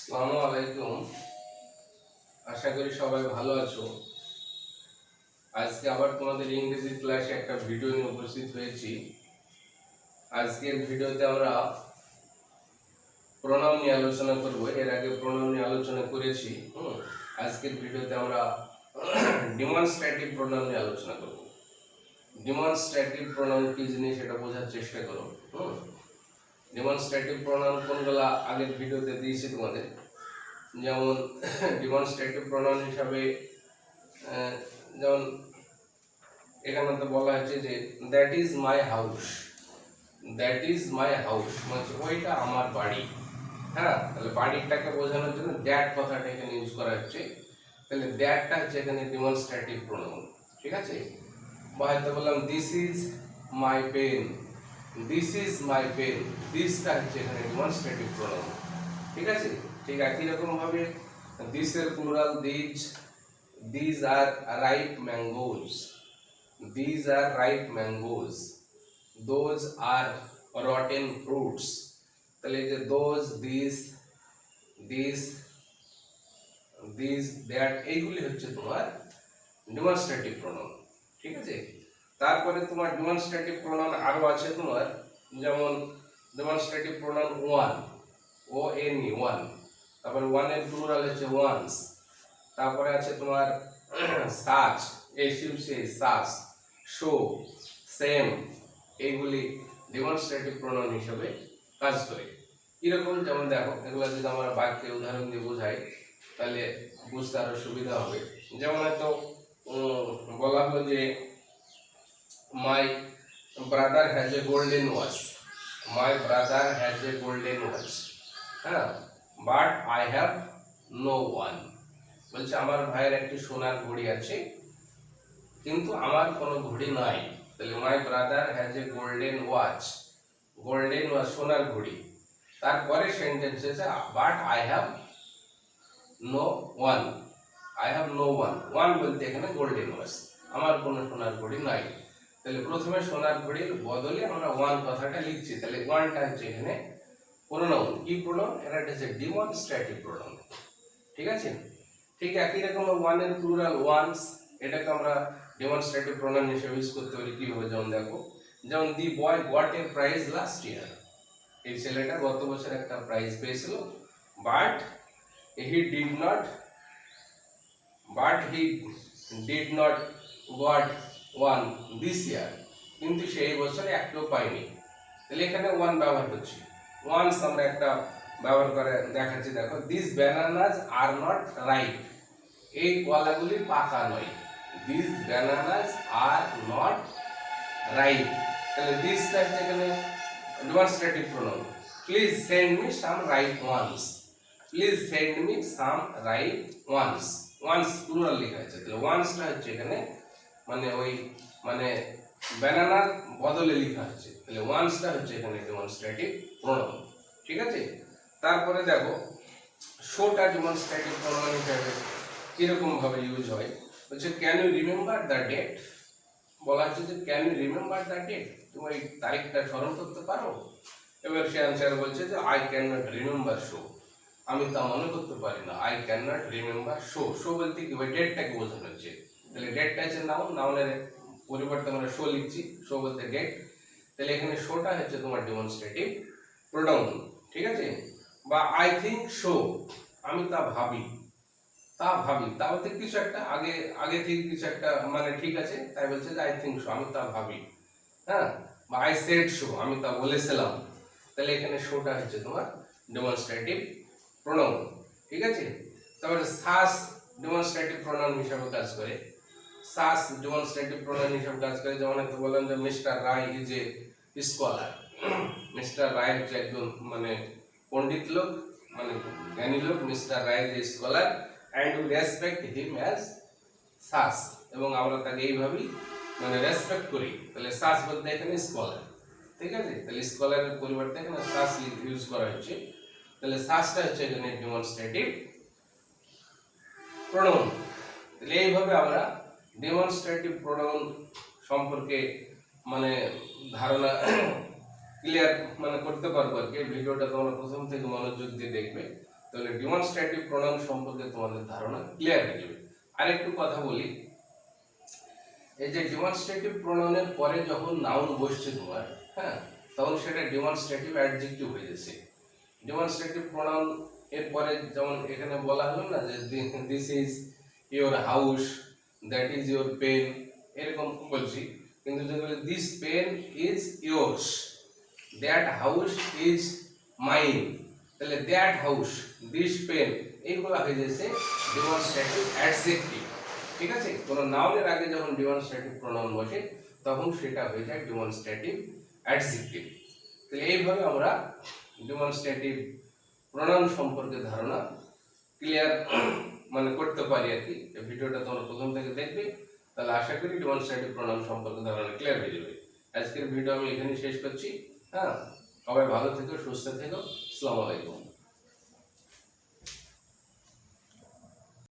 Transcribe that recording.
আসসালামু আলাইকুম। আশা করি সবাই ভালো আছো। আজকে আবার তোমাদের ইংরেজি ক্লাসে একটা ভিডিও নিয়ে উপস্থিত হয়েছি। আজকের ভিডিওতে আমরা প্রোনাউন নিয়ে আলোচনা করব। এর আগে প্রোনাউন নিয়ে আলোচনা করেছি। আজকের ভিডিওতে আমরা ডেমনস্ট্রেটিভ প্রোনাউন নিয়ে আলোচনা করব। ডেমনস্ট্রেটিভ প্রোনাউন কি জিনিস এটা বোঝার চেষ্টা করো। ডেমনস্ট্রেটিভ প্রোনাউন কোনগুলা আগের ভিডিওতে দিয়েছি তোমাদের। যেমন ডেমনস্ট্রেটিভ প্রোনাউন হিসাবে যেমন এখানে তো বলা হচ্ছে যে that is my house. That is my house মানে ওইটা আমার বাড়ি। হ্যাঁ, তাহলে বাড়িটাকে বোঝানোর জন্য দ্যাট কথাটা এখানে ইউজ করা হচ্ছে। তাহলে দ্যাটটা হচ্ছে এখানে ডেমনস্ট্রেটিভ প্রোনাউন। ঠিক আছে, বা হয়তো বললাম this is my pen. This is my pen, দিসটা হচ্ছে এখানে ডেমনস্ট্রেটিভ প্রোনাউন। ঠিক আছে, ঠিক একই রকম ভাবে দিসের plural these. These are ripe mangoes. These are ripe mangoes. Those are rotten fruits. তাহলে যে those, these, that এইগুলি হচ্ছে তোমার ডেমনস্ট্রেটিভ প্রোনাউন। ঠিক আছে, তারপরে তোমার ডেমনস্ট্রেটিভ প্রোনাউন আরো আছে তোমার, যেমন demonstrative pronoun one, O N E one. তারপরে ওয়ানের প্লুরাল হচ্ছে ওয়ান্স। তারপরে আছে তোমার such, S U C, such, so, same, এইগুলি ডেমনস্ট্রেটিভ প্রোনাউন হিসেবে কাজ করে। কিরকম, যেমন দেখো এগুলো যদি আমরা বাক্যে উদাহরণ দিয়ে বোঝাই তাহলে বুঝতে আরো সুবিধা হবে। যেমন হয়তো বলা হলো যে my brother has a golden watch. My brother has a golden watch. হ্যাঁ, but I have no one. বলছে আমার ভাইয়ের একটি সোনার ঘড়ি আছে কিন্তু আমার কোনো ঘড়ি নাই। তাহলে my brother has a golden watch. Golden watch সোনার ঘড়ি। তারপরে সেন্টেন্স আছে but I have no one. I have no one. One বলতে এখানে গোল্ডেন ওয়াচ, আমার কোনো সোনার ঘড়ি নাই। তাহলে প্রথমে সোনার ঘড়ির বদলে আমরা ওয়ান কথাটা লিখছি। তাহলে ওয়ানটা হচ্ছে এখানে প্রোনাউন। কি প্রোনাউন? এটা হচ্ছে ডেমনস্ট্রেটিভ প্রোনাউন। ঠিক আছে, ঠিক একই রকম ওয়ানের প্লুরাল ওয়ান্স, এটাকে আমরা ডেমনস্ট্রেটিভ প্রোনাউন হিসেবে ইউজ করতে পারি। কিভাবে? যেমন দেখো, যেমন the boy got a prize last year. এই ছেলেটা গত বছর একটা প্রাইজ পেয়েছিল। But he did not got one this year. কিন্তু সেই বছরে একটাও পাইনি। তাহলে এখানে ওয়ান ব্যবহার করছি। ওয়ান্স আমরা একটা ব্যবহার করে দেখাচ্ছি। দেখো, this bananas are not ripe. এই কলাগুলি পাকা নয়। This bananas are not ripe. তাহলে দিসটা হচ্ছে এখানে demonstrative pronoun. Please send me some ripe ones. Please send me some ripe ones. Ones plural লেখা আছে। তাহলে ওয়ান্সটা হচ্ছে এখানে মানে ওই মানে ব্যানানার বদলে লেখা হচ্ছে। তাহলে ওয়ান্সটা হচ্ছে এখানে ডেমনস্ট্রেটিভ প্রোনাউন। ঠিক আছে, তারপরে দেখো শোটা ডেমনস্ট্রেটিভ প্রোনাউন হিসেবে কিরকম ভাবে ইউজ হয়। বলছে can you remember the date. বলা হচ্ছে যে can you remember the date, তুমি এই তারিখটা স্মরণ করতে পারো? এবার সে অ্যান্সার বলছে যে I can not remember show. আমি তা মনে করতে পারি না। I can not remember show. Show বলতে কি, ওই ডেটটাকে বোঝানো হচ্ছে। তাহলে ডেটটা হচ্ছে নাউন, নাউনের পরিবর্তে আমরা শো লিখছি। শো বলতে ডেট। তাহলে এখানে শোটা হচ্ছে তোমার ডেমনস্ট্রেটিভ প্রোনাউন। ঠিক আছে, বা আই থিংক শো, আমি তা ভাবি। তা ভাবি, তা বলতে কিছু একটা আগে আগে থেকে কিছু একটা মানে ঠিক আছে, তাই বলছে যে আই থিংক শো, আমি তা ভাবি। হ্যাঁ, বা আই সেড শো, আমি তা বলেছিলাম। তাহলে এখানে শোটা হচ্ছে তোমার ডেমনস্ট্রেটিভ প্রোনাউন। ঠিক আছে, তারপরে সাস ডেমনস্ট্রেটিভ প্রোনাউন হিসাবে কাজ করে। সাস ডেমনস্ট্রেটিভ প্রোনাউন হিসাবে কাজ করে। যেমন একটু বললাম যে mister Roy is a scholar. Mister Roy হচ্ছে একজন মানে পণ্ডিত লোক, মানে জ্ঞানী লোক। Mister Roy is a scholar and we respect him as such, এবং আমরা তাকে এইভাবেই মানে রেসপেক্ট করি। তাহলে সাস বলতে এখানে স্কলার। ঠিক আছে, তাহলে স্কলারের পরিবর্তে এখানে সাস ইউজ করা হচ্ছে। তাহলে সাসটা হচ্ছে এখানে ডেমনস্ট্রেটিভ প্রোনাউন। তাহলে এইভাবে আমরা ডেমনস্ট্রেটিভ প্রোনাউন সম্পর্কে মানে ধারণা ক্লিয়ার মানে করতে পারবো আর কি। ভিডিওটা তোমরা প্রথম থেকে মনোযোগ দিয়ে দেখবে, তাহলে ডেমনস্ট্রেটিভ প্রোনাউন সম্পর্কে তোমাদের ধারণা ক্লিয়ার হয়ে যাবে। আরেকটু কথা বলি, এই যে ডেমনস্ট্রেটিভ প্রোনাউনের পরে যখন নাউন বসছে তোমার, হ্যাঁ, তখন সেটা ডেমনস্ট্রেটিভ অ্যাডজেক্টিভ হয়ে যাচ্ছে। ডেমনস্ট্রেটিভ প্রোনাউন এর পরে যেমন এখানে বলা হলো না যে this is your house, that is your pen, এরকম বলছি, কিন্তু যেগুলো this pen is yours, that house is mine, তাহলে দ্যাট হাউস, দিস পেন, এইগুলো হয়ে যাচ্ছে ডেমনস্ট্রেটিভ অ্যাডজেক্টিভ। ঠিক আছে, কোনো নাউনের আগে যখন ডেমনস্ট্রেটিভ প্রোনাউন বসে তখন সেটা হয়ে যায় ডেমনস্ট্রেটিভ অ্যাডজেক্টিভ। তাহলে এইভাবে আমরা ডেমনস্ট্রেটিভ প্রোনাউন সম্পর্কে ধারণা ক্লিয়ার মানে করতে পারি আর কি। এই ভিডিওটা তোমরা প্রথম থেকে দেখবে, তাহলে আশা করি ডেমনস্ট্রেটিভ প্রোনাউন সম্পর্কে ধারণা ক্লিয়ার হয়ে যাবে। আজকের ভিডিও আমি এখানেই শেষ করছি। হ্যাঁ, সবাই ভালো থেকো, সুস্থ থেকো, আসসালামু আলাইকুম।